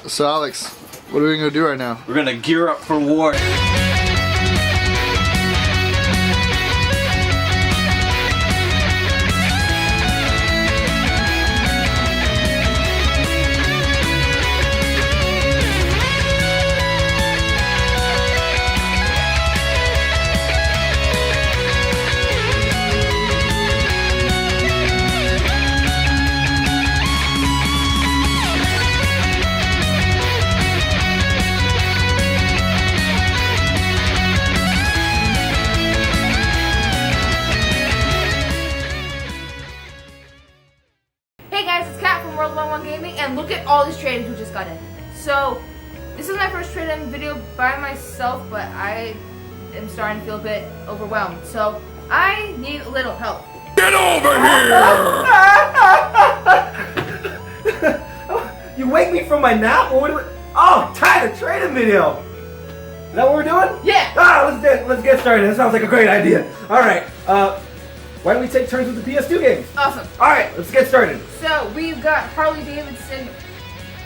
So Alex, what are we gonna do right now? We're gonna gear up for war. And look at all these trade-ins we just got in. So, this is my first trade-in video by myself, but I am starting to feel a bit overwhelmed. So, I need a little help. Get over here! You wake me from my nap? Oh, time to trade-in video! Is that what we're doing? Yeah! Let's get started. That sounds like a great idea. Alright, why don't we take turns with the PS2 games? Awesome. Alright, let's get started. So, we've got Harley Davidson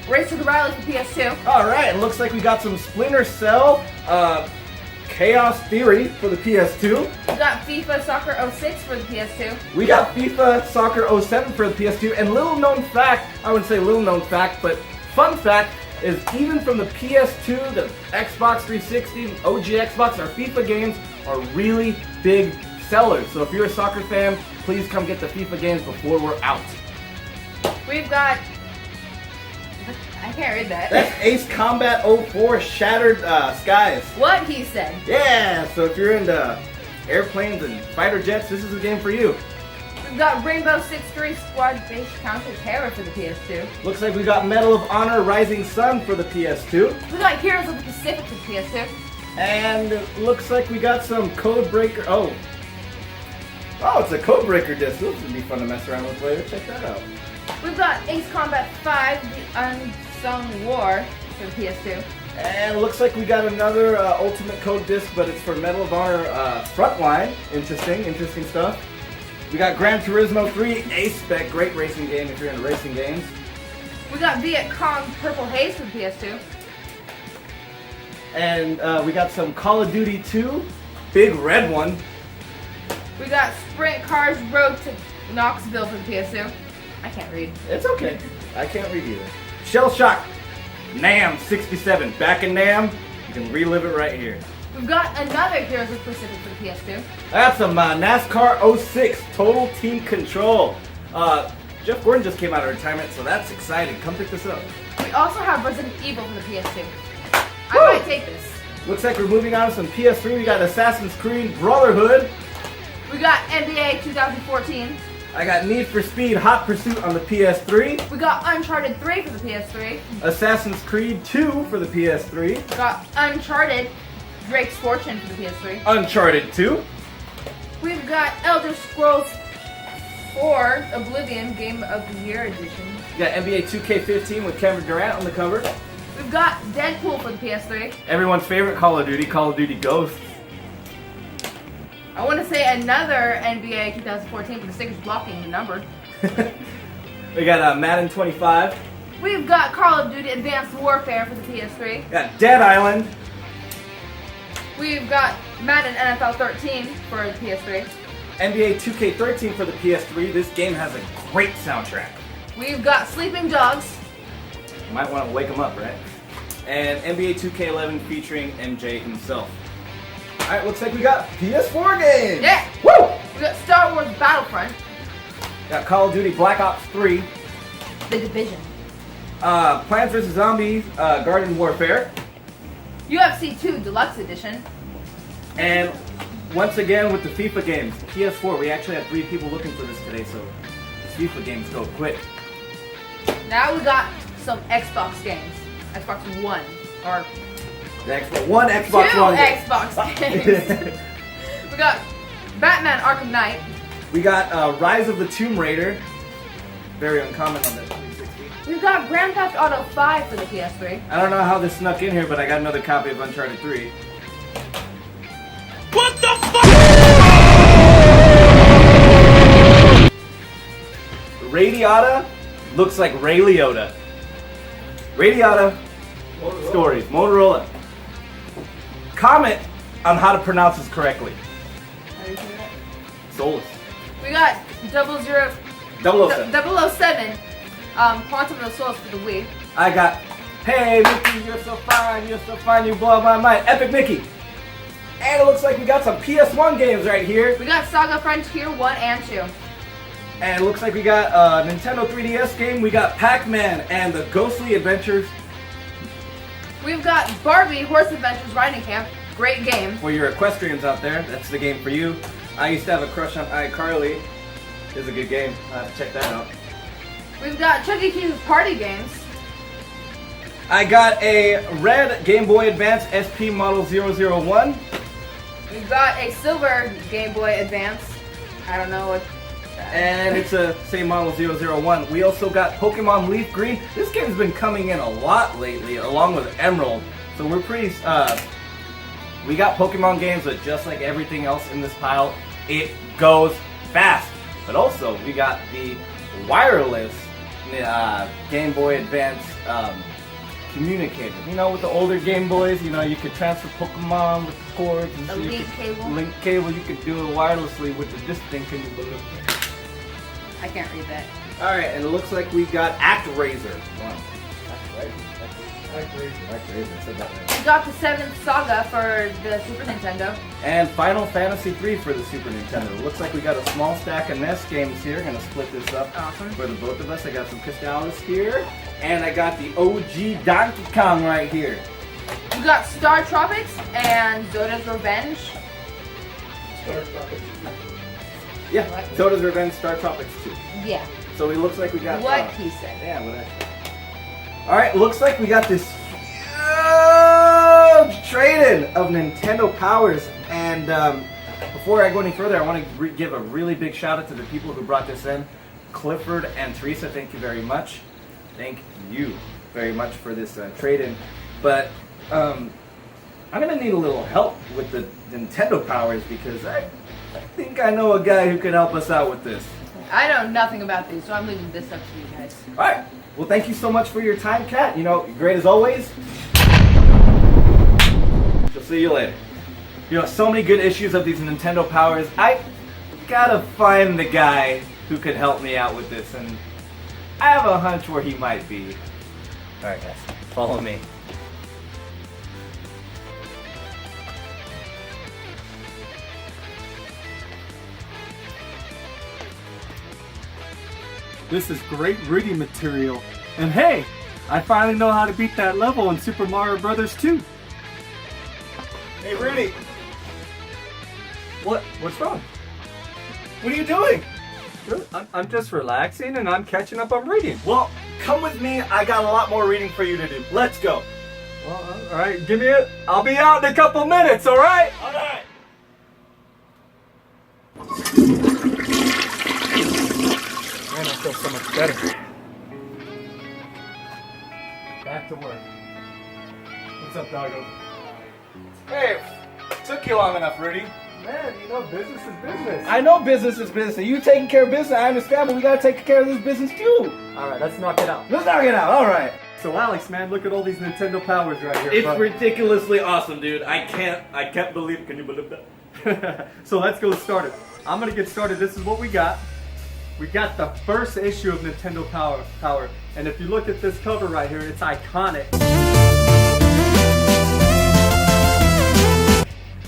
Race to the Rally for PS2. Alright, it looks like we got some Splinter Cell, Chaos Theory for the PS2. We got FIFA Soccer 06 for the PS2. We got FIFA Soccer 07 for the PS2. And little known fact, I wouldn't say little known fact, but fun fact, is even from the PS2, the Xbox 360, OG Xbox, our FIFA games are really big sellers. So if you're a soccer fan, please come get the FIFA games before we're out. We've got... I can't read that. That's Ace Combat 04 Shattered Skies. What he said. Yeah, so if you're into airplanes and fighter jets, this is the game for you. We've got Rainbow Six 3 Squad Base Counter Terror for the PS2. Looks like we got Medal of Honor Rising Sun for the PS2. We got Heroes of the Pacific for the PS2. And it looks like we got some Codebreaker. Oh, it's a Codebreaker disc. This would be fun to mess around with later. Check that out. We've got Ace Combat 5, The Unsung War for the PS2. And it looks like we got another Ultimate Code disc, but it's for Medal of Honor Frontline. Interesting stuff. We got Gran Turismo 3 A-Spec, great racing game if you're into racing games. We got Viet Cong Purple Haze for the PS2. And we got some Call of Duty 2, big red one. We got Sprint Cars Road to Knoxville for the PS2. I can't read. It's okay. I can't read either. Shell Shock NAM 67. Back in NAM, you can relive it right here. We've got another Heroes of the Pacific for the PS2. That's some NASCAR 06 Total Team Control. Jeff Gordon just came out of retirement, so that's exciting. Come pick this up. We also have Resident Evil for the PS2. I Woo! might take this. Looks like we're moving on to some PS3. We got Assassin's Creed Brotherhood. We got NBA 2014. I got Need for Speed Hot Pursuit on the PS3. We got Uncharted 3 for the PS3. Assassin's Creed 2 for the PS3. We got Uncharted Drake's Fortune for the PS3. Uncharted 2. We've got Elder Scrolls 4 Oblivion Game of the Year Edition. We got NBA 2K15 with Kevin Durant on the cover. We've got Deadpool for the PS3. Everyone's favorite Call of Duty Ghosts. I want to say another NBA 2014, but the sticker's blocking the number. We got Madden 25. We've got Call of Duty Advanced Warfare for the PS3. Got Dead Island. We've got Madden NFL 13 for the PS3. NBA 2K13 for the PS3. This game has a great soundtrack. We've got Sleeping Dogs. You might want to wake them up, right? And NBA 2K11 featuring MJ himself. Alright, looks like we got PS4 games! Yeah! Woo! We got Star Wars Battlefront. Got Call of Duty Black Ops 3. The Division. Plants vs. Zombies Garden Warfare. UFC 2 Deluxe Edition. And once again with the FIFA games, PS4. We actually had 3 people looking for this today, so the FIFA games go quick. Now we got some Xbox games. Xbox One. Or The Xbox One, Xbox two One. Xbox games. We got Batman Arkham Knight. We got Rise of the Tomb Raider. Very uncommon on the 360. We've got Grand Theft Auto 5 for the PS3. I don't know how this snuck in here, but I got another copy of Uncharted 3. What the fuck? Radiata looks like Ray Liotta. Radiata Stories, Motorola. Comment on how to pronounce this correctly. How do you say that? Solus. We got 007. 007, Quantum of Solace for the Wii. I got, hey Mickey, you're so fine, you blow my mind. Epic Mickey. And it looks like we got some PS1 games right here. We got Saga Frontier 1 and 2. And it looks like we got a Nintendo 3DS game. We got Pac-Man and the Ghostly Adventures. We've got Barbie Horse Adventures Riding Camp. Great game. For your equestrians out there, that's the game for you. I used to have a crush on iCarly. It's a good game. Check that out. We've got Chuck E. Cheese's Party Games. I got a red Game Boy Advance SP Model 001. We've got a silver Game Boy Advance. I don't know what. And it's a same model 001. We also got Pokemon Leaf Green. This game's been coming in a lot lately, along with Emerald. So we're pretty. We got Pokemon games, but just like everything else in this pile, it goes fast. But also, we got the wireless Game Boy Advance communicator. You know, with the older Game Boys, you know, you could transfer Pokemon with the cords. And A link cable. Link cable, you could do it wirelessly with this thing. Can you believe it? I can't read that. Alright, and it looks like we got ActRaiser. Wow. ActRaiser. Said that right. We got the 7th Saga for the Super Nintendo. And Final Fantasy III for the Super Nintendo. It looks like we got a small stack of NES games here. Gonna split this up Awesome. for the both of us. I got some Crystalis here. And I got the OG Donkey Kong right here. We got Star Tropics and Zoda's Revenge. Yeah, What? Zoda's Revenge, Star Tropics 2. Yeah. So it looks like we got... What he said. Yeah, what I... Alright, looks like we got this huge trade-in of Nintendo Powers. And before I go any further, I want to give a really big shout out to the people who brought this in. Clifford and Teresa, thank you very much. Thank you very much for this trade-in. But I'm going to need a little help with the Nintendo Powers because I think I know a guy who could help us out with this. I know nothing about these, so I'm leaving this up to you guys. Alright, well thank you so much for your time, Kat. You know, you're great as always. She'll see you later. You know, so many good issues of these Nintendo Powers. I gotta find the guy who could help me out with this, and I have a hunch where he might be. Alright guys, follow me. This is great reading material. And hey, I finally know how to beat that level in Super Mario Brothers 2. Hey Rudy! What's wrong? What are you doing? I'm just relaxing and I'm catching up on reading. Well, come with me, I got a lot more reading for you to do. Let's go! Well, alright, give me it. I'll be out in a couple minutes, alright? Alright! Man, I feel so much better. Back to work. What's up, doggo? Hey, took you long enough, Rudy. Man, you know business is business. I know business is business, and you taking care of business, I understand, but we gotta take care of this business too. Alright, let's knock it out. Let's knock it out, alright. So Alex, man, look at all these Nintendo Powers right here. It's bro. ridiculously awesome, dude. I can't believe, can you believe that? So let's go start it. I'm gonna get started. This is what we got. We got the first issue of Nintendo Power. And if you look at this cover right here, it's iconic.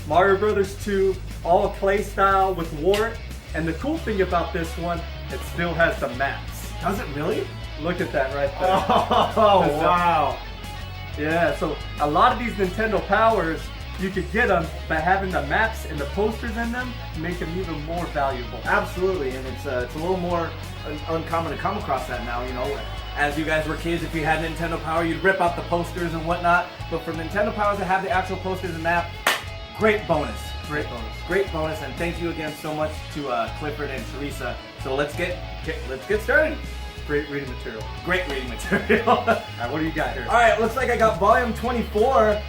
Mario Brothers 2, all clay style with warrant. And the cool thing about this one, it still has the maps. Does it really? Look at that right there. Oh, wow. Yeah, so a lot of these Nintendo Powers, you could get them, but having the maps and the posters in them make them even more valuable. Absolutely, and it's a little more uncommon to come across that now, you know. As you guys were kids, if you had Nintendo Power, you'd rip out the posters and whatnot. But for Nintendo Powers to have the actual posters and map, great bonus. Great bonus. Great bonus, and thank you again so much to Clifford and Teresa. So let's get started. Great reading material. Great reading material. All Alright, what do you got here? right, looks like I got volume 24.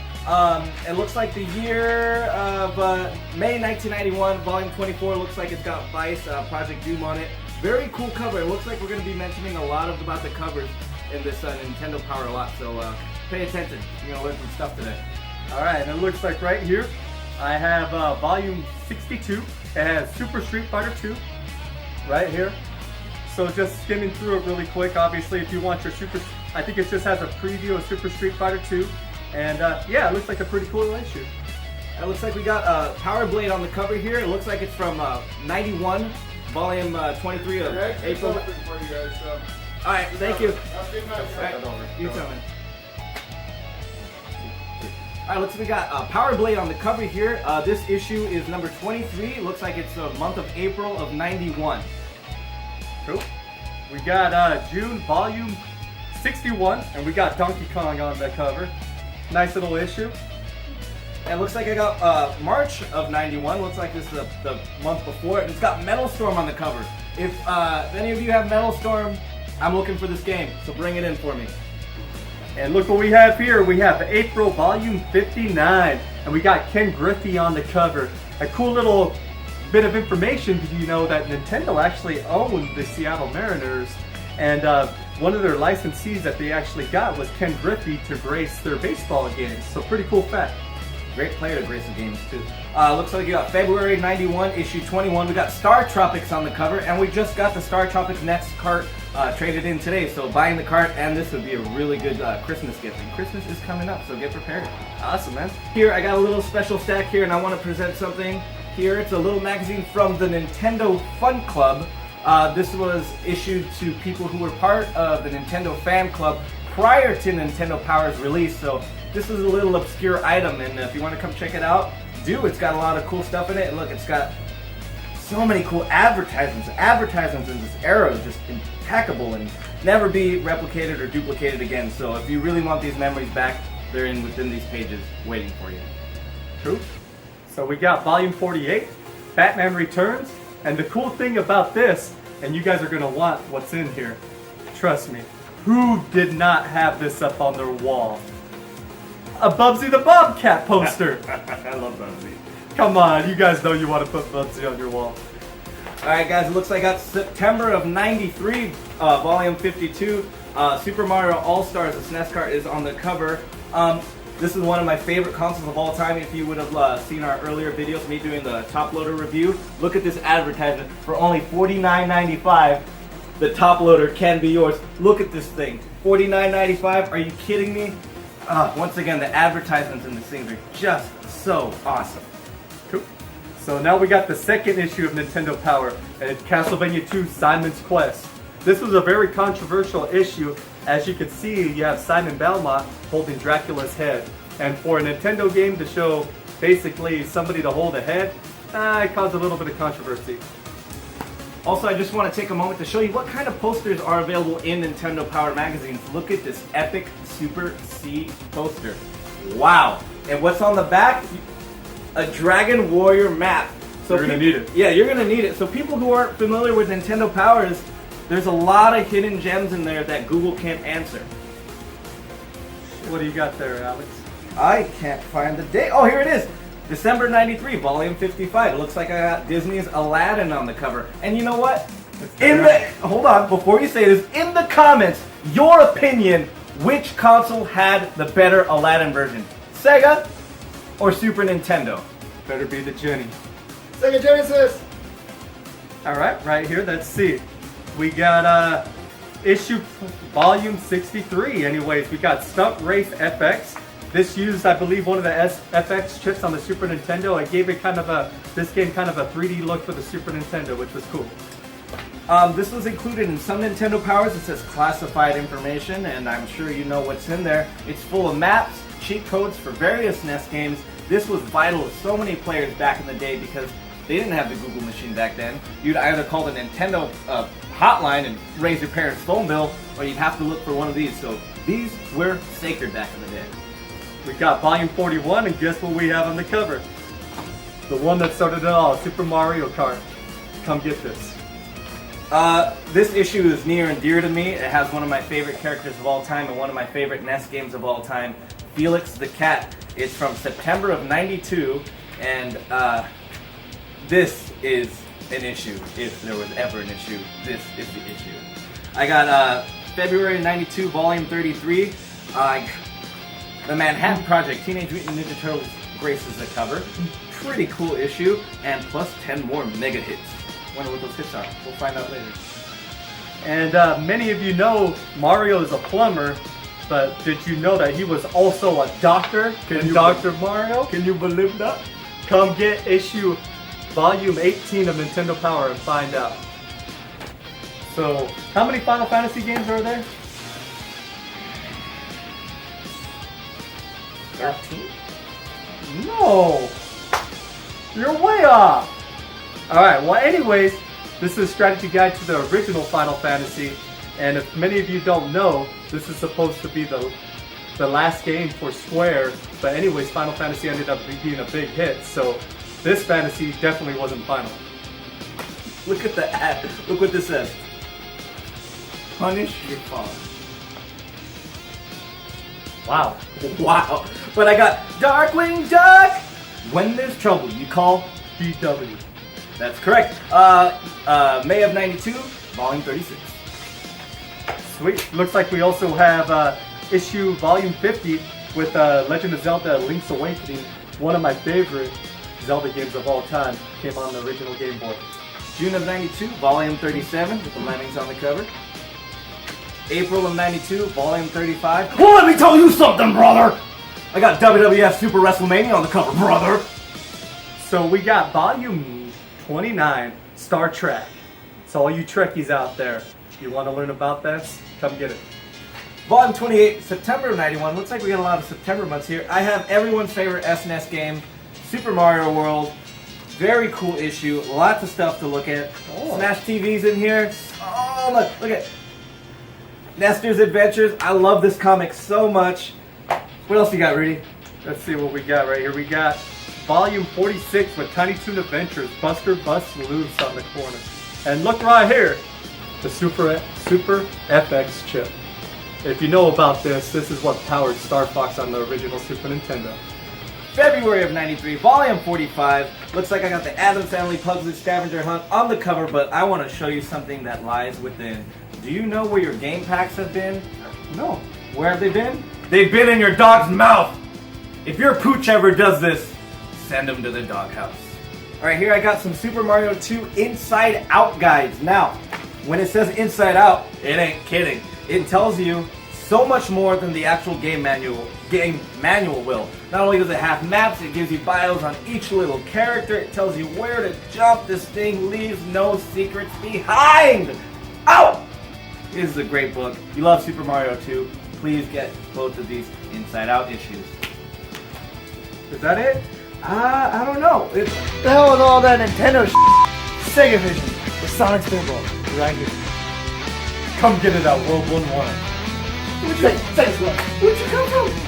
It looks like the year of May 1991, volume 24. Looks like it's got Vice, Project Doom on it. Very cool cover. It looks like we're going to be mentioning a lot about the covers in this Nintendo Power a lot, so pay attention. You're gonna learn some stuff today. All right, and it looks like right here, I have volume 62. It has Super Street Fighter 2 right here. So just skimming through it really quick. Obviously, if you want your I think it just has a preview of Super Street Fighter 2. And yeah, it looks like a pretty cool issue. It looks like we got Power Blade on the cover here. It looks like it's from 91, volume 23 of April. For you guys, so. All right, thank you. Have a good night. All right, you tell me. All right, we got Power Blade on the cover here. This issue is number 23. It looks like it's the month of April of 91. Cool. We got June volume 61, and we got Donkey Kong on the cover. Nice little issue. And it looks like I got March of 91. Looks like this is the month before. And it's got Metal Storm on the cover. If any of you have Metal Storm, I'm looking for this game, so bring it in for me. And look what we have here. We have April volume 59, and we got Ken Griffey on the cover. A cool little bit of information. Did you know that Nintendo actually owned the Seattle Mariners, and one of their licensees that they actually got was Ken Griffey to grace their baseball games. So pretty cool fact. Great player to grace the games too. Looks like you got February 91, issue 21. We got Star Tropics on the cover, and we just got the Star Tropics Next cart traded in today. So buying the cart, and this would be a really good Christmas gift. And Christmas is coming up, so get prepared. Awesome, man. Here, I got a little special stack here, and I want to present something here. It's a little magazine from the Nintendo Fun Club. This was issued to people who were part of the Nintendo Fan Club prior to Nintendo Power's release. So this is a little obscure item, and if you want to come check it out, do. It's got a lot of cool stuff in it. Look, it's got so many cool advertisements. Advertisements in this era is just impeccable and never be replicated or duplicated again. So if you really want these memories back, they're within these pages waiting for you. Cool. So we got volume 48, Batman Returns, and the cool thing about this, and you guys are gonna want what's in here, trust me, who did not have this up on their wall? A Bubsy the Bobcat poster. I love Bubsy. Come on, you guys know you want to put Bubsy on your wall. Alright guys, it looks like I got September of 93, volume 52, Super Mario All-Stars, the SNES cart is on the cover. This is one of my favorite consoles of all time. If you would have seen our earlier videos, me doing the top loader review, look at this advertisement. For only $49.95, the top loader can be yours. Look at this thing, $49.95, are you kidding me? Once again, the advertisements in these things are just so awesome. Cool. So now we got the second issue of Nintendo Power, and it's Castlevania 2 Simon's Quest. This was a very controversial issue. As you can see, you have Simon Belmont holding Dracula's head. And for a Nintendo game to show basically somebody to hold a head, it caused a little bit of controversy. Also, I just want to take a moment to show you what kind of posters are available in Nintendo Power magazines. Look at this epic Super C poster. Wow. And what's on the back? A Dragon Warrior map. So you're going to need it. Yeah, you're going to need it. So people who aren't familiar with Nintendo Power, there's a lot of hidden gems in there that Google can't answer. What do you got there, Alex? I can't find the date. Oh, here it is. December 93, volume 55. It looks like I got Disney's Aladdin on the cover. And you know what? Hold on, before you say this, in the comments, your opinion, which console had the better Aladdin version? Sega or Super Nintendo? Better be the Jenny. Sega Genesis! Alright, right here, let's see. We got issue volume 63 anyways. We got Stunt Race FX. This used, I believe, one of the FX chips on the Super Nintendo. It gave it this game kind of a 3D look for the Super Nintendo, which was cool. This was included in some Nintendo Powers. It says classified information, and I'm sure you know what's in there. It's full of maps, cheat codes for various NES games. This was vital to so many players back in the day because they didn't have the Google machine back then. You'd either call the Nintendo hotline and raise your parents' phone bill, or you'd have to look for one of these. So these were sacred back in the day. We got volume 41, and guess what we have on the cover? The one that started it all, Super Mario Kart. Come get this. This issue is near and dear to me. It has one of my favorite characters of all time and one of my favorite NES games of all time, Felix the Cat. It's from September of 92, and this is an issue. If there was ever an issue, this is the issue. I got February 92, Volume 33. The Manhattan Project, Teenage Mutant Ninja Turtles graces the cover. Pretty cool issue, and plus 10 more mega hits. Wonder what those hits are. We'll find out later. And many of you know Mario is a plumber, but did you know that he was also a doctor in Dr. Mario? Can you believe that? Come get issue volume 18 of Nintendo Power and find out. So, how many Final Fantasy games are there? 13? No! You're way off! Alright, well anyways, this is a strategy guide to the original Final Fantasy, and if many of you don't know, this is supposed to be the last game for Square, but anyways, Final Fantasy ended up being a big hit, so this fantasy definitely wasn't final. Look at the ad. Look what this says. Punish your father. Wow. Wow. But I got Darkwing Duck! When there's trouble, you call DW. That's correct. May of 92, Volume 36. Sweet. Looks like we also have issue volume 50 with Legend of Zelda Link's Awakening, one of my favorite Zelda games of all time. Came on the original Game Boy. June of 92, Volume 37, with the lemmings on the cover. April of 92, Volume 35. Well, let me tell you something, brother! I got WWF Super WrestleMania on the cover, brother! So we got volume 29, Star Trek. So all you Trekkies out there, you want to learn about this? Come get it. Volume 28, September of 91. Looks like we got a lot of September months here. I have everyone's favorite SNES game, Super Mario World. Very cool issue. Lots of stuff to look at. Oh. Smash TV's in here. Oh, look at Nestor's Adventures. I love this comic so much. What else you got, Rudy? Let's see what we got right here. We got volume 46 with Tiny Toon Adventures, Buster Bust Loose on the corner. And look right here, the Super FX chip. If you know about this, this is what powered Star Fox on the original Super Nintendo. February of 93, Volume 45. Looks like I got the Addams Family Pugsley Scavenger Hunt on the cover, but I want to show you something that lies within. Do you know where your game packs have been? No. Where have they been? They've been in your dog's mouth! If your pooch ever does this, send him to the doghouse. Alright, here I got some Super Mario 2 Inside Out guides. Now, when it says Inside Out, it ain't kidding. It tells you so much more than the actual game manual will. Not only does it have maps, it gives you bios on each little character. It tells you where to jump. This thing leaves no secrets behind. Out! This is a great book. If you love Super Mario 2, please get both of these Inside Out issues. Is that it? I don't know. The hell with all that Nintendo Sega Vision with Sonic Spinball. Right here. Come get it at World 1-1. Where'd you come from?